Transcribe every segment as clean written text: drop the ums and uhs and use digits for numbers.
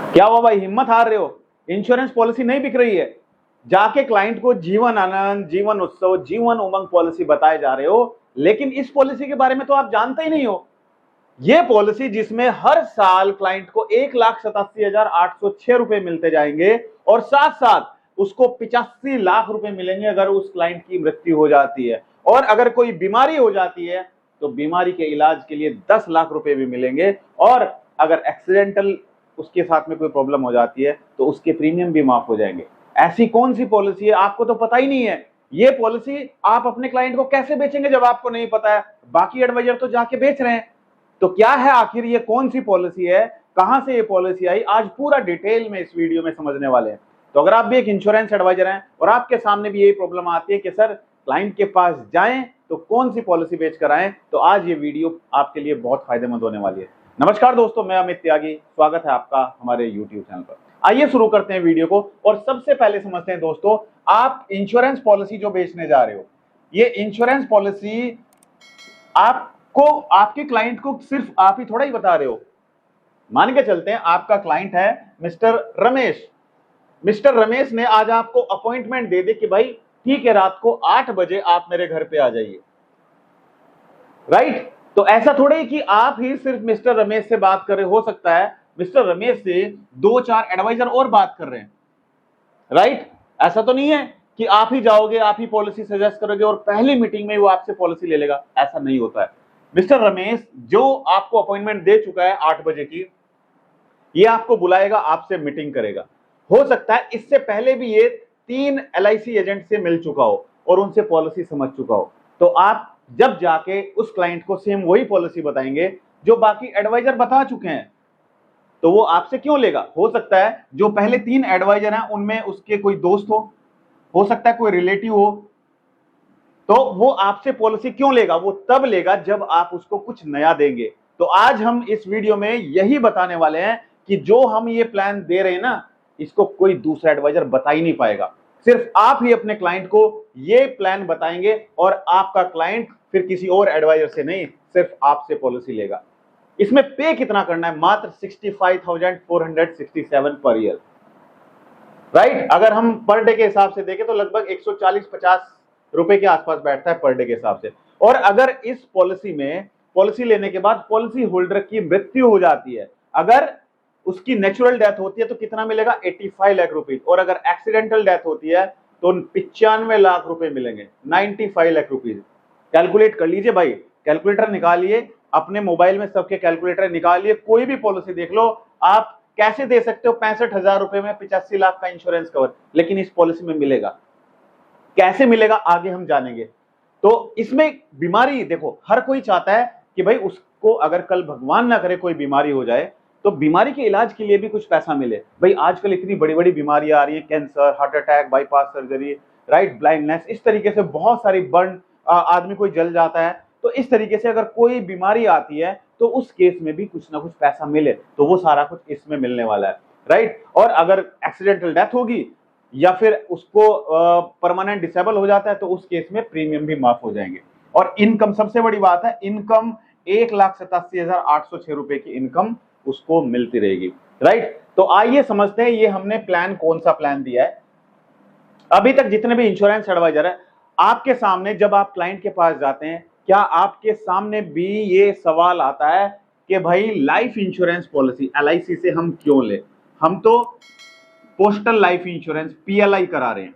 क्या हुआ भाई, हिम्मत हार रहे हो? इंश्योरेंस पॉलिसी नहीं बिक रही है, जाके क्लाइंट को जीवन आनंद, जीवन उत्सव, जीवन उमंग पॉलिसी बताए जा रहे हो, लेकिन इस पॉलिसी के बारे में तो आप जानते ही नहीं हो। ये पॉलिसी जिसमें हर साल क्लाइंट को 1,87,806 रुपए मिलते जाएंगे और साथ साथ उसको 85 लाख रुपए मिलेंगे अगर उस क्लाइंट की मृत्यु हो जाती है, और अगर कोई बीमारी हो जाती है तो बीमारी के इलाज के लिए 10 लाख रुपए भी मिलेंगे, और अगर एक्सीडेंटल उसके साथ में कोई प्रॉब्लम हो जाती है तो उसके प्रीमियम भी माफ हो जाएंगे। ऐसी कौन सी पॉलिसी है, आपको तो पता ही नहीं है। ये पॉलिसी आप अपने क्लाइंट को कैसे बेचेंगे जब आपको नहीं पता है? बाकी एडवाइजर तो जाके बेच रहे हैं। तो क्या है आखिर ये कौन सी पॉलिसी है, कहां से ये पॉलिसी आई, आज पूरा डिटेल में इस वीडियो में समझने वाले हैं। तो अगर आप भी एक इंश्योरेंस एडवाइजर हैं और आपके सामने भी यही प्रॉब्लम आती है कि सर क्लाइंट के पास जाएं तो कौन सी पॉलिसी बेच कर आए, तो आज ये वीडियो आपके लिए बहुत फायदेमंद होने वाली है। नमस्कार दोस्तों, मैं अमित त्यागी, स्वागत है आपका हमारे यूट्यूब चैनल पर। आइए शुरू करते हैं वीडियो को, और सबसे पहले समझते हैं दोस्तों, आप इंश्योरेंस पॉलिसी जो बेचने जा रहे हो, ये इंश्योरेंस पॉलिसी आपको, आपके क्लाइंट को सिर्फ आप ही थोड़ा ही बता रहे हो। मान के चलते हैं आपका क्लाइंट है मिस्टर रमेश। मिस्टर रमेश ने आज आपको अपॉइंटमेंट दे दी कि भाई ठीक है, रात को 8 बजे आप मेरे घर पे आ जाइए, राइट? तो ऐसा थोड़ा ही कि आप ही सिर्फ मिस्टर रमेश से बात कर रहे हो सकता है मिस्टर रमेश से 2-4 एडवाइजर और बात कर रहे हैं, राइट? ऐसा तो नहीं है कि आप ही जाओगे, आप ही पॉलिसी सजेस्ट करोगे और पहली मीटिंग में वो आपसे पॉलिसी ले लेगा। ऐसा नहीं होता है। मिस्टर रमेश जो आपको अपॉइंटमेंट दे चुका है 8 बजे की, ये आपको बुलाएगा, आपसे मीटिंग करेगा। हो सकता है इससे पहले भी ये 3 LIC एजेंट से मिल चुका हो और उनसे पॉलिसी समझ चुका हो। तो आप जब जाके उस क्लाइंट को सेम वही पॉलिसी बताएंगे जो बाकी एडवाइजर बता चुके हैं, तो वो आपसे क्यों लेगा? हो सकता है जो पहले 3 एडवाइजर हैं उनमें उसके कोई दोस्त हो सकता है कोई रिलेटिव हो, तो वो आपसे पॉलिसी क्यों लेगा? वो तब लेगा जब आप उसको कुछ नया देंगे। तो आज हम इस वीडियो में यही बताने वाले हैं कि जो हम ये प्लान दे रहे हैं ना, इसको कोई दूसरा एडवाइजर बता ही नहीं पाएगा। सिर्फ आप ही अपने क्लाइंट को ये प्लान बताएंगे और आपका क्लाइंट फिर किसी और एडवाइजर से नहीं, सिर्फ आपसे पॉलिसी लेगा। इसमें पे कितना करना है? मात्र 65,467 पर ईयर, राइट? अगर हम पर डे के हिसाब से देखें तो लगभग 140-50 रुपए के आसपास बैठता है पर डे के हिसाब से। और अगर इस पॉलिसी में, पॉलिसी लेने के बाद पॉलिसी होल्डर की मृत्यु हो जाती है, अगर उसकी नेचुरल डेथ होती है तो कितना मिलेगा? 85 लाख रुपीज। और अगर एक्सीडेंटल डेथ होती है तो 95 लाख रुपए मिलेंगे, 95 लाख रुपीज। कैलकुलेट कर लीजिए भाई, कैलकुलेटर निकालिए, अपने मोबाइल में सबके कैलकुलेटर निकालिए, कोई भी पॉलिसी देख लो, आप कैसे दे सकते हो 65,000 रुपए में 85 लाख का इंश्योरेंस कवर, लेकिन इस पॉलिसी में मिलेगा। कैसे मिलेगा आगे हम जानेंगे। तो इसमें बीमारी देखो, हर कोई चाहता है कि भाई उसको अगर कल भगवान ना करे कोई बीमारी हो जाए तो बीमारी के इलाज के लिए भी कुछ पैसा मिले। भाई आजकल इतनी बड़ी बड़ी बीमारियां आ रही है, cancer, heart attack, bypass surgery, right, blindness, इस तरीके से बहुत सारी बर्न, आदमी कोई जल जाता है। तो इस तरीके से अगर कोई बीमारी आती है तो उस केस में भी कुछ ना कुछ पैसा मिले, तो वो सारा कुछ इसमें मिलने वाला है, राइट? और अगर एक्सीडेंटल डेथ होगी या फिर उसको परमानेंट डिसेबल हो जाता है तो उस केस में प्रीमियम भी माफ हो जाएंगे। और इनकम सबसे बड़ी बात है, इनकम 1,87,806 रुपए की इनकम उसको मिलती रहेगी, राइट? तो आइए समझते हैं ये हमने प्लान कौन सा प्लान दिया है। अभी तक जितने भी इंश्योरेंस एडवाइजर है, आपके सामने जब आप क्लाइंट के पास जाते हैं, क्या आपके सामने भी ये सवाल आता है कि भाई लाइफ इंश्योरेंस पॉलिसी LIC से हम क्यों ले? हम तो पोस्टल लाइफ इंश्योरेंस PLI करा रहे हैं।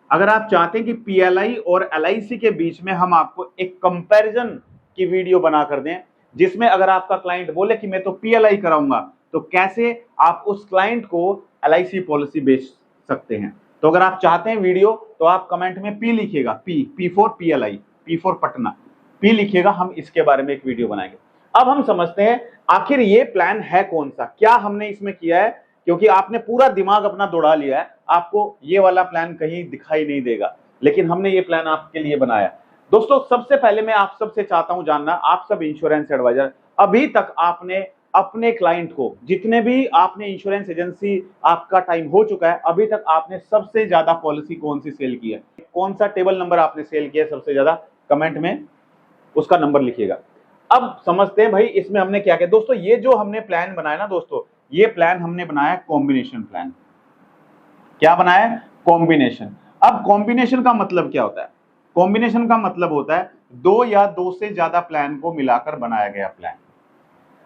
अगर आप चाहते हैं कि PLI और LIC के बीच में हम आपको एक कंपैरिजन की वीडियो बना कर दें, जिसमें अगर आपका क्लाइंट बोले कि मैं तो PLI कराऊंगा, तो कैसे आप उस क्लाइंट को LIC पॉलिसी बेच सकते हैं। तो अगर आप चाहते हैं वीडियो, तो आप कमेंट में P लिखिएगा, P for PLI, P for Patna, P लिखिएगा, हम इसके बारे में एक वीडियो बनाएंगे। अब हम समझते हैं आखिर ये प्लान है कौन सा, क्या हमने इसमें किया है, क्योंकि आपने पूरा दिमाग अपना दौड़ा लिया है, आपको ये वाला प्लान कहीं दिखाई नहीं देगा, लेकिन हमने ये प्लान आपके लिए बनाया। दोस्तों सबसे पहले मैं आप सबसे चाहता हूं जानना, आप सब इंश्योरेंस एडवाइजर, अभी तक आपने अपने क्लाइंट को, जितने भी आपने इंश्योरेंस एजेंसी, आपका टाइम हो चुका है, अभी तक आपने सबसे ज्यादा पॉलिसी कौन सी सेल की है? कौन सा टेबल नंबर आपने सेल किया है सबसे ज्यादा? कमेंट में उसका नंबर लिखिएगा। अब समझते हैं भाई इसमें हमने क्या किया। दोस्तों ये जो हमने प्लान बनाया ना दोस्तों, ये प्लान हमने बनाया कॉम्बिनेशन प्लान। क्या बनाया? कॉम्बिनेशन। अब कॉम्बिनेशन का मतलब क्या होता है? कॉम्बिनेशन का मतलब होता है दो या दो से ज्यादा प्लान को मिलाकर बनाया गया प्लान।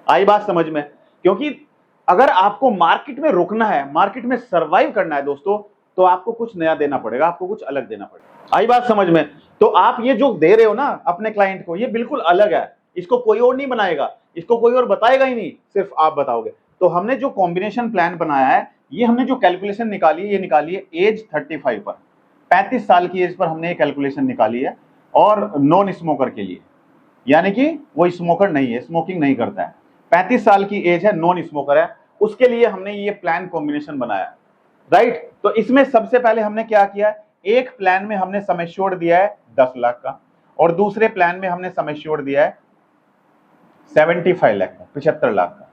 आई बात समझ में? क्योंकि अगर आपको मार्केट में रुकना है, मार्केट में सरवाइव करना है दोस्तों, तो आपको कुछ नया देना पड़ेगा, आपको कुछ अलग देना पड़ेगा। आई बात समझ में? तो आप ये जो दे रहे हो ना अपने क्लाइंट को, ये बिल्कुल अलग है, इसको कोई और नहीं बनाएगा, इसको कोई और बताएगा ही नहीं, सिर्फ आप बताओगे। तो हमने जो कॉम्बिनेशन प्लान बनाया है, ये हमने जो कैलकुलेशन निकाली है, ये निकाली है एज 35 पर, 35 साल की एज पर हमने ये कैलकुलेशन निकाली है, और नॉन स्मोकर के लिए, यानी कि वो स्मोकर नहीं है, स्मोकिंग नहीं करता है, 35 साल की एज है, नॉन स्मोकर है, उसके लिए हमने ये प्लान कॉम्बिनेशन बनाया। राइट? तो इसमें सबसे पहले हमने क्या किया, एक प्लान में हमने सम एश्योर्ड दिया है 10 लाख का, और दूसरे प्लान में हमने सम एश्योर्ड दिया है 75 लाख का, 75 लाख का।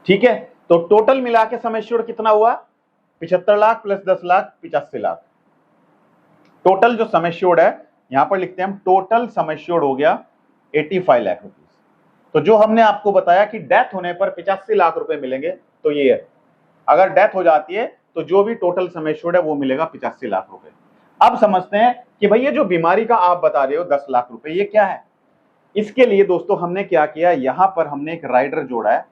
ठीक है? तो टोटल मिला के सम एश्योर्ड कितना हुआ? 75 लाख प्लस 10 लाख, 85 लाख। टोटल जो सम एश्योर्ड है, यहां पर लिखते हैं हम, टोटल सम एश्योर्ड हो गया 85 लाख रुपीज। तो जो हमने आपको बताया कि डेथ होने पर 85 लाख रुपए मिलेंगे, तो ये है, अगर डेथ हो जाती है तो जो भी टोटल सम एश्योर्ड है वो मिलेगा 85 लाख रुपए। अब समझते हैं कि भाई ये जो बीमारी का आप बता रहे हो 10 लाख रुपए, ये क्या है? इसके लिए दोस्तों हमने क्या किया, यहां पर हमने एक राइडर जोड़ा है,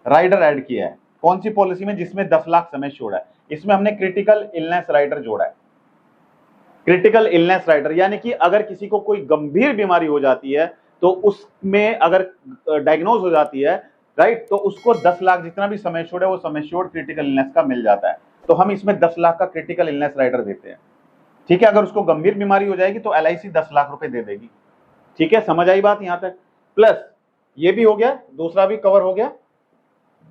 राइडर ऐड किया है। कौन सी पॉलिसी में? जिसमें 10 लाख सम एश्योर्ड है, इसमें हमने क्रिटिकल इलनेस राइडर जोड़ा है। क्रिटिकल इलनेस राइडर यानी कि अगर किसी को कोई गंभीर बीमारी हो जाती है, तो उसमें अगर डायग्नोज हो जाती है, राइट, तो उसको 10 लाख जितना भी सम एश्योर्ड है वो सम एश्योर्ड क्रिटिकल इलनेस का मिल जाता है। तो हम इसमें 10 लाख का क्रिटिकल इलनेस राइडर देते हैं। ठीक है? अगर उसको गंभीर बीमारी हो जाएगी तो LIC 10 लाख रुपए दे देगी। ठीक है? समझ आई बात यहां तक? प्लस ये भी हो गया, दूसरा भी कवर हो गया,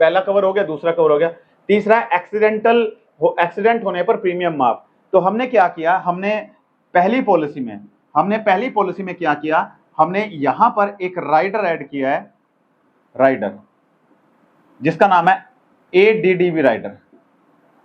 पहला कवर हो गया, दूसरा कवर हो गया। तीसरा एक्सीडेंट होने पर प्रीमियम माफ। तो हमने क्या किया, हमने पहली पॉलिसी में क्या किया, हमने यहां पर एक राइडर ऐड किया है, राइडर जिसका नाम है ADDV rider,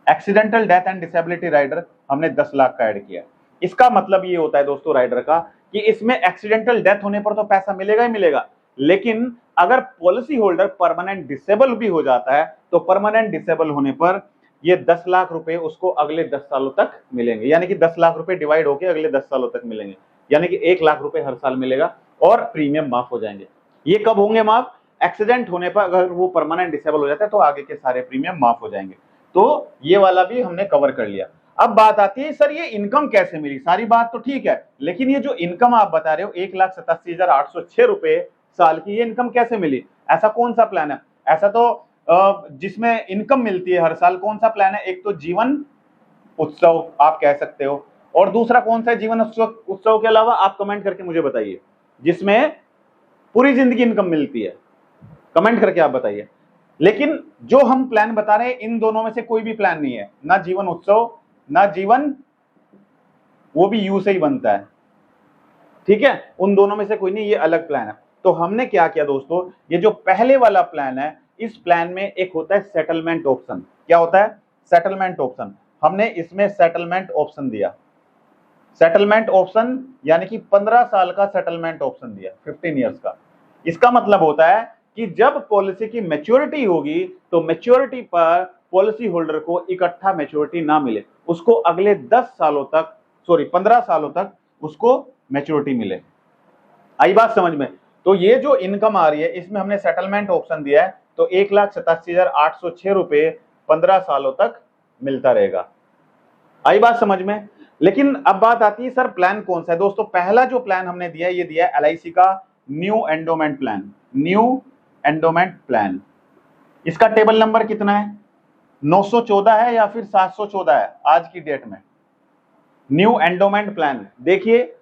accidental death and disability rider, हमने 10 लाख का ऐड किया। इसका मतलब ये होता है दोस्तों राइडर का कि इसमें एक्सीडेंटल डेथ होने पर तो पैसा मिलेगा ही मिलेगा, लेकिन अगर पॉलिसी होल्डर परमानेंट डिसेबल भी हो जाता है तो परमानेंट डिसेबल होने पर ये 10 लाख रुपए उसको अगले 10 सालों तक मिलेंगे, यानी कि 10 लाख रुपए डिवाइड होकर अगले 10 सालों तक मिलेंगे, यानी कि 1 लाख रुपए हर साल मिलेगा और प्रीमियम माफ हो जाएंगे। ये कब होंगे माफ? एक्सीडेंट होने पर अगर वो परमानेंट डिसेबल हो जाता है तो आगे के सारे प्रीमियम माफ हो जाएंगे। तो ये वाला भी हमने कवर कर लिया। अब बात आती है सर ये इनकम कैसे मिली? सारी बात तो ठीक है, लेकिन ये जो इनकम आप बता रहे हो 1,87,806 रुपए साल की, ये इनकम कैसे मिली? ऐसा कौन सा प्लान है? ऐसा तो जिसमें इनकम मिलती है हर साल, कौन सा प्लान है? एक तो जीवन उत्सव आप कह सकते हो, और दूसरा कौन सा है जीवन उत्सव के अलावा? आप कमेंट करके मुझे बताइए, जिसमें पूरी जिंदगी इनकम मिलती है, कमेंट करके आप बताइए। लेकिन जो हम प्लान बता रहे हैं इन दोनों में से कोई भी प्लान नहीं है, ना जीवन उत्सव ना जीवन, वो भी यू से ही बनता है। ठीक है? उन दोनों में से कोई नहीं, ये अलग प्लान है। तो हमने क्या किया दोस्तों, ये जो पहले वाला प्लान है, इस प्लान में एक होता है सेटलमेंट ऑप्शन। क्या होता है? Settlement option. हमने इसमें सेटलमेंट ऑप्शन दिया, सेटलमेंट ऑप्शन यानी कि 15 साल का सेटलमेंट ऑप्शन दिया, 15 ईयर्स का। इसका मतलब होता है कि जब पॉलिसी की मैच्योरिटी होगी तो मैच्योरिटी पर पॉलिसी होल्डर को इकट्ठा मैच्योरिटी ना मिले, उसको अगले 15 सालों तक उसको मैच्योरिटी मिले। आई बात समझ में? तो ये जो इनकम आ रही है इसमें हमने सेटलमेंट ऑप्शन दिया है, तो 1,87,806 रुपए 15 सालों तक मिलता रहेगा। आई बात समझ में? लेकिन अब बात आती है सर प्लान कौन सा है? दोस्तों पहला जो प्लान हमने दिया है, ये दिया है LIC का new endowment plan, new endowment plan. इसका टेबल नंबर कितना है? 914 है या फिर 714 है आज की डेट में। न्यू एंडोमेंट प्लान देखिए,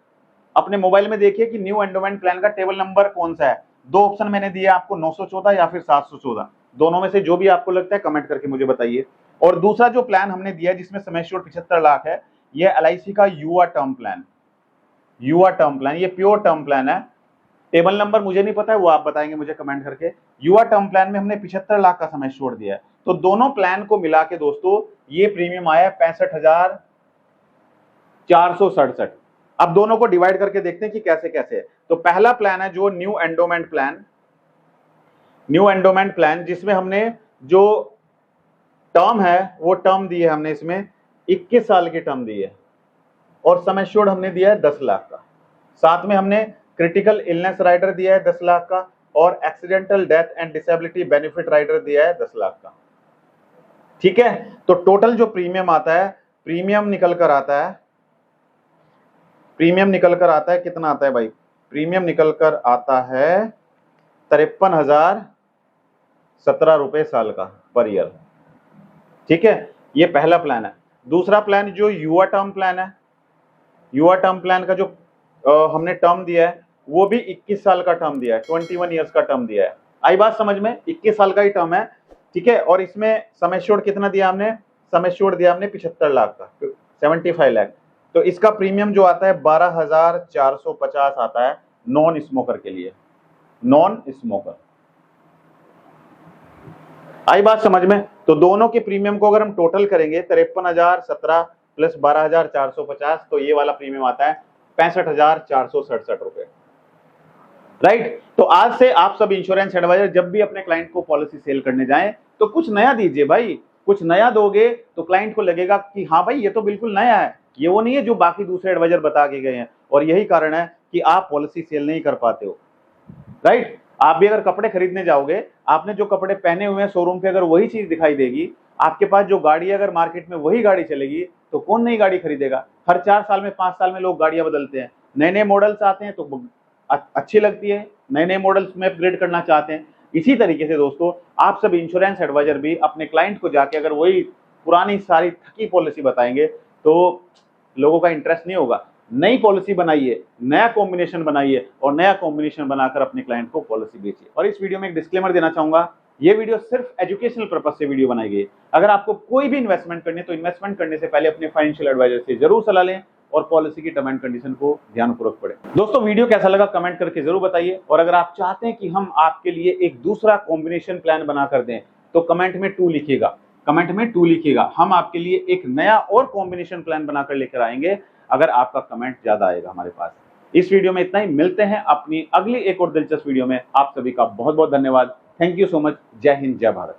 अपने मोबाइल में देखिए कि न्यू एंडोमेंट प्लान का टेबल नंबर कौन सा है। दो ऑप्शन मैंने दिया आपको, 914 या फिर 714, दोनों में से जो भी आपको लगता है कमेंट करके मुझे बताइए। और दूसरा जो प्लान हमने दिया है जिसमें सम एश्योर्ड 75 लाख है, यह LIC का युवा टर्म प्लान, युवा टर्म प्लान, ये प्योर टर्म प्लान है। टेबल नंबर मुझे नहीं पता है, वो आप बताएंगे मुझे कमेंट करके। युवा टर्म प्लान में हमने 75 लाख का सम एश्योर्ड दिया है। तो दोनों प्लान को मिला के दोस्तों ये प्रीमियम आया 65,467। अब दोनों को डिवाइड करके देखते हैं कि कैसे कैसे है। तो पहला प्लान है जो new endowment plan, new endowment plan, जिसमें हमने जो टर्म है वो टर्म दी है हमने इसमें 21 साल की टर्म दी है और सम एश्योर्ड हमने दिया है 10 लाख का। साथ में हमने क्रिटिकल इलनेस राइडर दिया है 10 लाख का और accidental death and disability benefit rider दिया है 10 लाख का। ठीक है, तो टोटल जो प्रीमियम आता है, प्रीमियम निकल कर आता है कितना आता है भाई? प्रीमियम निकल कर आता है 53,017 रुपए साल का पर ईयर। ठीक है, ये पहला प्लान है। दूसरा प्लान जो युवा टर्म प्लान है, युवा टर्म प्लान का जो हमने टर्म दिया है वो भी 21 साल का टर्म दिया है, 21 ईयर्स का टर्म दिया है। आई बात समझ में? 21 साल का ही टर्म है। ठीक है, और इसमें सम एश्योर्ड कितना दिया हमने? सम एश्योर्ड दिया हमने 75 लाख का, 75 लाख। तो इसका प्रीमियम जो आता है 12,450 आता है नॉन स्मोकर के लिए, नॉन स्मोकर। आई बात समझ में? तो दोनों के प्रीमियम को अगर हम टोटल करेंगे 53,017 प्लस 12,450 तो ये वाला प्रीमियम आता है 65,467 रुपए। राइट, तो आज से आप सब इंश्योरेंस एडवाइजर जब भी अपने क्लाइंट को पॉलिसी सेल करने जाएं तो कुछ नया दीजिए भाई। कुछ नया दोगे तो क्लाइंट को लगेगा कि हाँ भाई ये तो बिल्कुल नया है, ये वो नहीं है जो बाकी दूसरे एडवाइजर बता के गए हैं। और यही कारण है कि आप पॉलिसी सेल नहीं कर पाते हो। राइट, आप भी अगर कपड़े खरीदने जाओगे, आपने जो कपड़े पहने हुए हैं शोरूम पे अगर वही चीज दिखाई देगी, आपके पास जो गाड़ी है अगर मार्केट में वही गाड़ी चलेगी तो कौन नई गाड़ी खरीदेगा? हर 4 साल में 5 साल में लोग गाड़ियां बदलते हैं, नए नए मॉडल्स आते हैं तो अच्छी लगती है, नए नए मॉडल्स में अपग्रेड करना चाहते हैं। इसी तरीके से दोस्तों आप सब इंश्योरेंस एडवाइजर भी अपने क्लाइंट को जाके अगर वही पुरानी सारी थकी पॉलिसी बताएंगे तो लोगों का इंटरेस्ट नहीं होगा। नई पॉलिसी बनाइए, नया कॉम्बिनेशन बनाइए और नया कॉम्बिनेशन बनाकर अपने क्लाइंट को पॉलिसी बेचिए। और इस वीडियो में एक डिस्क्लेमर देना चाहूंगा, ये वीडियो सिर्फ एजुकेशनल पर्पज से वीडियो बनाई गई है। अगर आपको कोई भी इन्वेस्टमेंट करनी है तो इन्वेस्टमेंट करने से पहले अपने फाइनेंशियल एडवाइजर से जरूर सलाह लें और पॉलिसी की टर्म एंड कंडीशन को ध्यानपूर्वक पढ़ें। दोस्तों वीडियो कैसा लगा कमेंट करके जरूर बताइए और अगर आप चाहते हैं कि हम आपके लिए एक दूसरा कॉम्बिनेशन प्लान बना कर दें तो कमेंट में 2 लिखिएगा, कमेंट में 2 लिखिएगा। हम आपके लिए एक नया और कॉम्बिनेशन प्लान बनाकर लेकर आएंगे अगर आपका कमेंट ज्यादा आएगा हमारे पास। इस वीडियो में इतना ही, मिलते हैं अपनी अगली एक और दिलचस्प वीडियो में। आप सभी का बहुत बहुत धन्यवाद। Thank you so much. जय हिंद, जय भारत।